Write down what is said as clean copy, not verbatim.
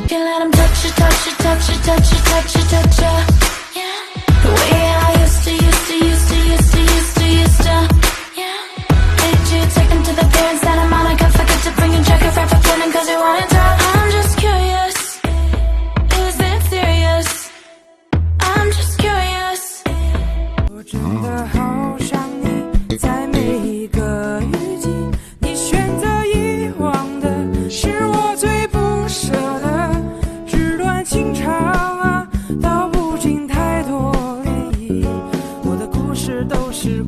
Can't let him touch you, touch you, touch you, touch you, touch you, touch you. Yeah. The way I used to, used to, used to, used to, used to, used to. Yeah. Did you take him to the pier in Santa Monica? Forget to bring your jacket right for planning cause you wanted to. I'm just curious. Is it serious? I'm just curious. 我真的好想你，在每一个雨季，你选择遗忘的是我最不舍的。纸短情长啊，道不尽太多涟漪，我的故事都是。